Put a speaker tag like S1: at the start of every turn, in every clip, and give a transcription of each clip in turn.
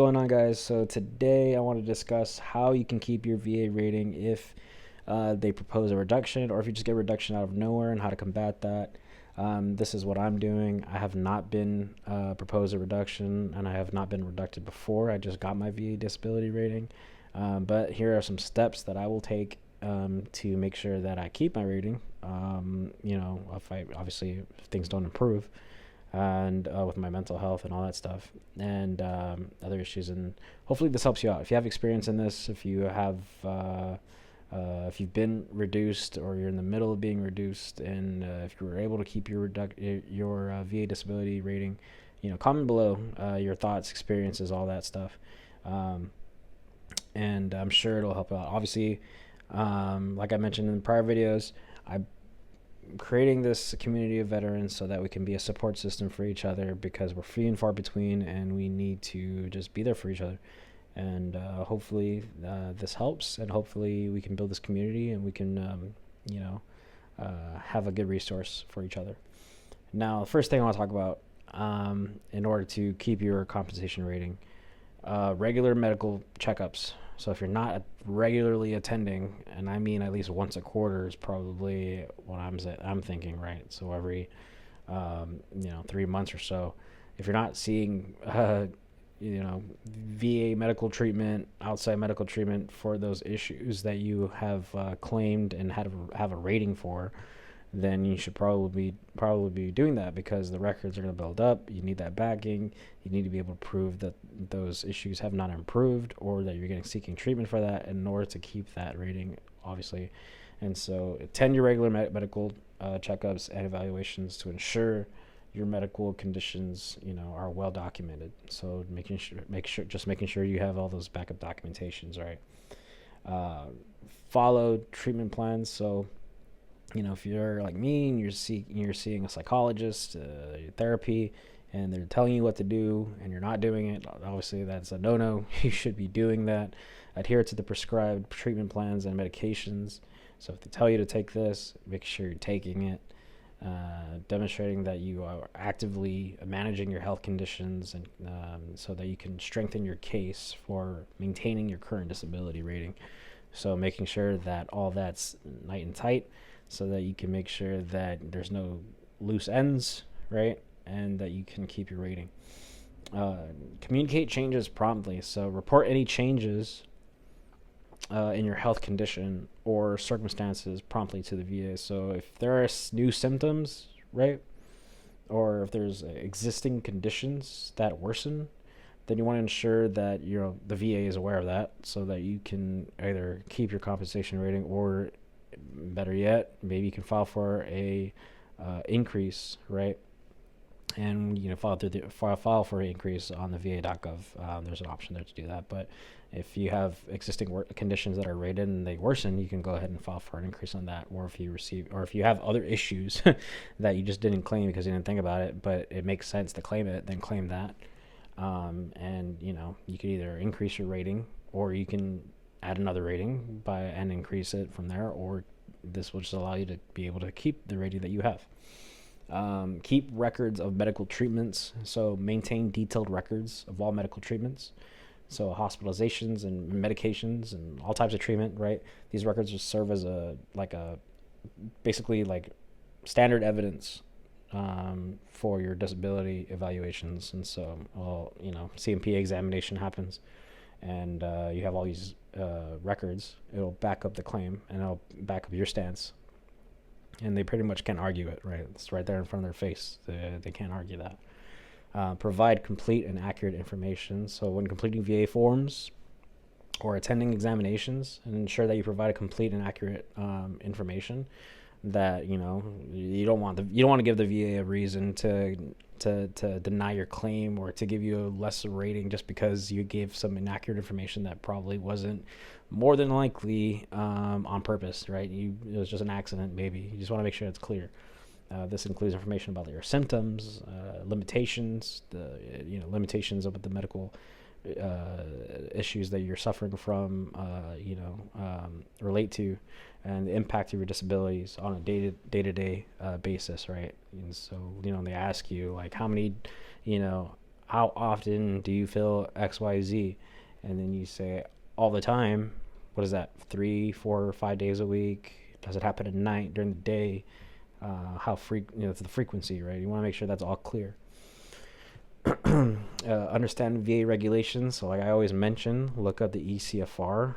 S1: Going on, guys? So today I want to discuss how you can keep your VA rating if they propose a reduction, or if you just get a reduction out of nowhere, and how to combat that. This is what I'm doing. I have not been proposed a reduction, and I have not been reducted before. I just got my VA disability rating, but here are some steps that I will take to make sure that I keep my rating. If I obviously if things don't improve, and with my mental health and all that stuff, and other issues. And hopefully this helps you out if you have experience in this. If you've been reduced, or you're in the middle of being reduced, and if you were able to keep your VA disability rating, comment below your thoughts, experiences, all that stuff. And I'm sure it'll help out. Obviously, like I mentioned in prior videos, I'm creating this community of veterans so that we can be a support system for each other, because we're few and far between, and we need to just be there for each other. And hopefully this helps, and hopefully we can build this community, and we can have a good resource for each other. Now, the first thing I want to talk about, in order to keep your compensation rating, regular medical checkups. So if you're not regularly attending, and I mean at least once a quarter is probably what I'm thinking, right? So every 3 months or so. If you're not seeing VA medical treatment, outside medical treatment for those issues that you have claimed and have a rating for, then you should probably be doing that, because the records are going to build up. You need that backing. You need to be able to prove that those issues have not improved, or that you're seeking treatment for that, in order to keep that rating, obviously. And so attend your regular medical checkups and evaluations to ensure your medical conditions are well documented. So making sure you have all those backup documentations, right? Follow treatment plans. So if you're like me and you're seeing a psychologist, therapy, and they're telling you what to do and you're not doing it, obviously that's a no-no. You should be doing that. Adhere to the prescribed treatment plans and medications. So if they tell you to take this, make sure you're taking it. Demonstrating that you are actively managing your health conditions, and so that you can strengthen your case for maintaining your current disability rating. So making sure that all that's nice and tight, so that you can make sure that there's no loose ends, right? And that you can keep your rating. Communicate changes promptly. So report any changes in your health condition or circumstances promptly to the VA. So if there are new symptoms, right, or if there's existing conditions that worsen, then you want to ensure that the VA is aware of that, so that you can either keep your compensation rating, or better yet, maybe you can file for a increase, right? And file for an increase on the va.gov. There's an option there to do that. But if you have existing conditions that are rated and they worsen, you can go ahead and file for an increase on that. Or if you have other issues that you just didn't claim because you didn't think about it, but it makes sense to claim it, then claim that. And you could either increase your rating, or you can add another rating and increase it from there, or this will just allow you to be able to keep the rating that you have. Keep records of medical treatments. So maintain detailed records of all medical treatments. So hospitalizations and medications and all types of treatment, right? These records just serve as basically standard evidence for your disability evaluations. And so, CMP examination happens, and you have all these records. It'll back up the claim, and it'll back up your stance. And they pretty much can't argue it, right? It's right there in front of their face. They can't argue that. Provide complete and accurate information. So when completing VA forms or attending examinations, and ensure that you provide a complete and accurate information. That you don't want to give the VA a reason to deny your claim, or to give you a lesser rating just because you gave some inaccurate information that probably wasn't, more than likely, on purpose, right? It was just an accident, maybe. You just want to make sure it's clear. This includes information about your symptoms, limitations, limitations of the medical issues that you're suffering from, relate to, and the impact of your disabilities on a day-to-day basis, right? And so, they ask you, like, how many how often do you feel XYZ? And then you say all the time. What is that? 3, 4, 5 days a week? Does it happen at night, during the day? How the frequency, right? You want to make sure that's all clear. Understand VA regulations. So, like I always mention, look up the ECFR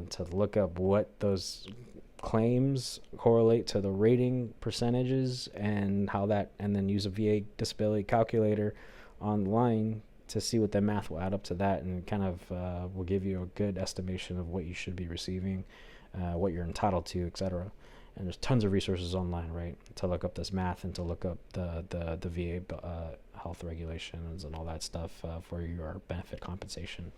S1: to look up what those claims correlate to the rating percentages and how that, and then use a VA disability calculator online to see what the math will add up to that, and kind of will give you a good estimation of what you should be receiving, what you're entitled to, etc. And there's tons of resources online, right, to look up this math and to look up the VA health regulations and all that stuff for your benefit compensation.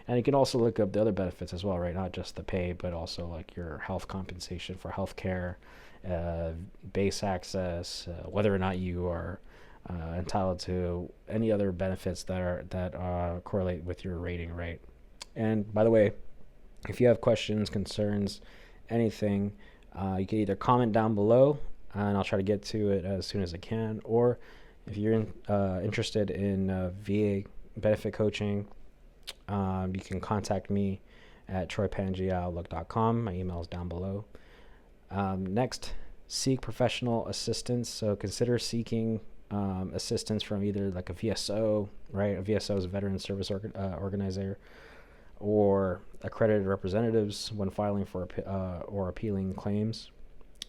S1: And you can also look up the other benefits as well, right? Not just the pay, but also like your health compensation for health care, base access, whether or not you are entitled to any other benefits that correlate with your rating, right? And by the way, if you have questions, concerns, anything, you can either comment down below, and I'll try to get to it as soon as I can, or if you're interested in VA benefit coaching, you can contact me at TroyPange@outlook.com. My email is down below. Next, seek professional assistance. So consider seeking assistance from either like a VSO, right? A VSO is a veteran service organizer, or accredited representatives when filing for or appealing claims.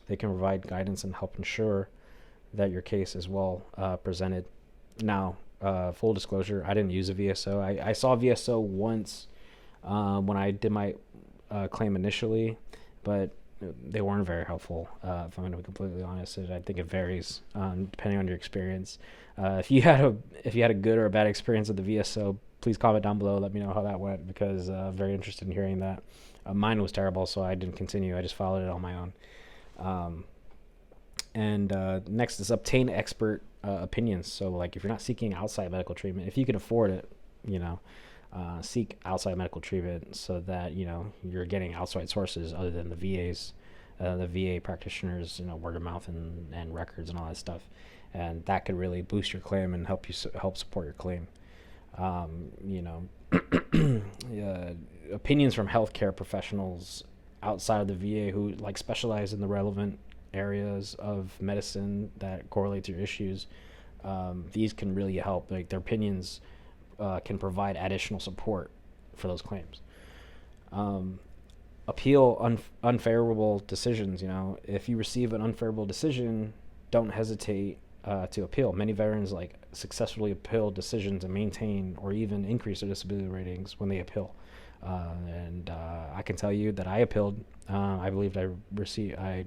S1: They can provide guidance and help ensure that your case is well presented. Now, full disclosure, I didn't use a VSO. I saw VSO once when I did my claim initially, but they weren't very helpful. If I'm going to be completely honest, I think it varies depending on your experience. If you had a good or a bad experience with the VSO, please comment down below. Let me know how that went, because I'm very interested in hearing that. Mine was terrible, so I didn't continue. I just followed it on my own. Next is obtain expert opinions. So like if you're not seeking outside medical treatment, if you can afford it, seek outside medical treatment so that, you're getting outside sources other than the VAs, the VA practitioners, word of mouth and records and all that stuff. And that could really boost your claim and help support your claim. Opinions from healthcare professionals outside of the VA who like specialize in the relevant areas of medicine that correlate to your issues. These can really help. Like their opinions can provide additional support for those claims. Appeal unfavorable decisions. If you receive an unfavorable decision, don't hesitate to appeal. Many veterans like successfully appeal decisions and maintain or even increase their disability ratings when they appeal. And I can tell you that I appealed. I believed I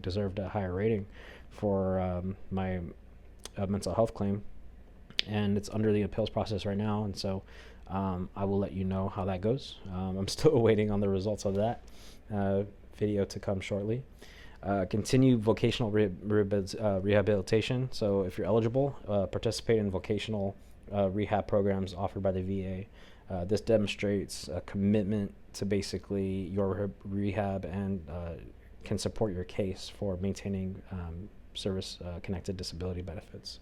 S1: deserved a higher rating for my mental health claim, and it's under the appeals process right now. And so I will let you know how that goes. I'm still waiting on the results of that video to come shortly. Continue vocational rehabilitation. So if you're eligible, participate in vocational rehab programs offered by the VA. This demonstrates a commitment to basically your rehab and can support your case for maintaining service-connected disability benefits.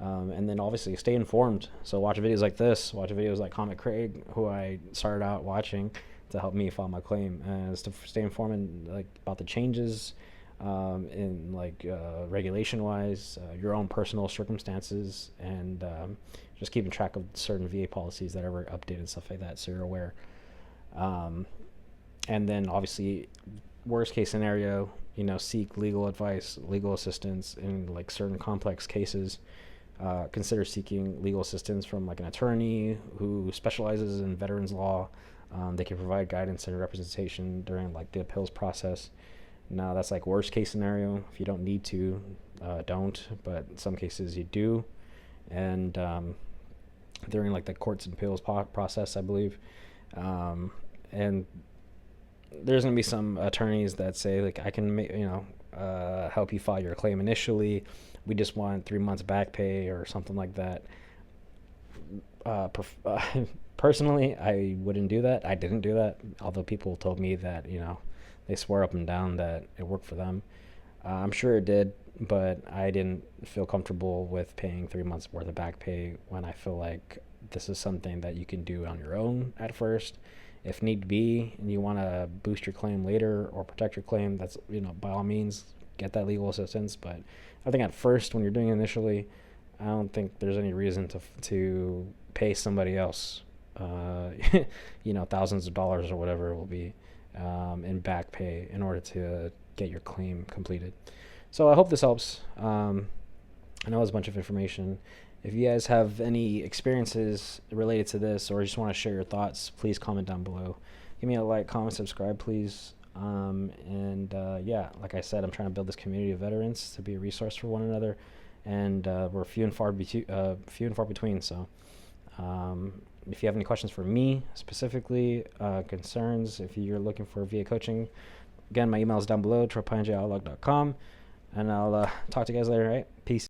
S1: And then obviously stay informed. So watch videos like this, watch videos like Comet Craig, who I started out watching to help me file my claim, is to stay informed about the changes in regulation-wise, your own personal circumstances, and just keeping track of certain VA policies that are updated, stuff like that, so you're aware. And then obviously, worst case scenario, seek legal advice, legal assistance in certain complex cases. Consider seeking legal assistance from an attorney who specializes in veterans law. They can provide guidance and representation during the appeals process. Now that's worst case scenario. If you don't need to, don't. But in some cases you do. And during the courts and appeals process, I believe. And there's gonna be some attorneys that say I can help you file your claim initially. We just want 3 months back pay or something like that. Personally, I wouldn't do that. I didn't do that, although people told me that they swore up and down that it worked for them. I'm sure it did, but I didn't feel comfortable with paying 3 months worth of back pay when I feel like this is something that you can do on your own at first. If need be, and you want to boost your claim later or protect your claim, that's, by all means, get that legal assistance. But I think at first, when you're doing it initially, I don't think there's any reason to pay somebody else, thousands of dollars or whatever it will be, in back pay in order to get your claim completed. So I hope this helps. I know it's a bunch of information. If you guys have any experiences related to this, or just want to share your thoughts, please comment down below. Give me a like, comment, subscribe, please. Like I said, I'm trying to build this community of veterans to be a resource for one another, and we're few and far between. So, if you have any questions for me specifically, concerns, if you're looking for VA coaching, again, my email is down below, TroyPange@outlook.com, and I'll talk to you guys later. All right, peace.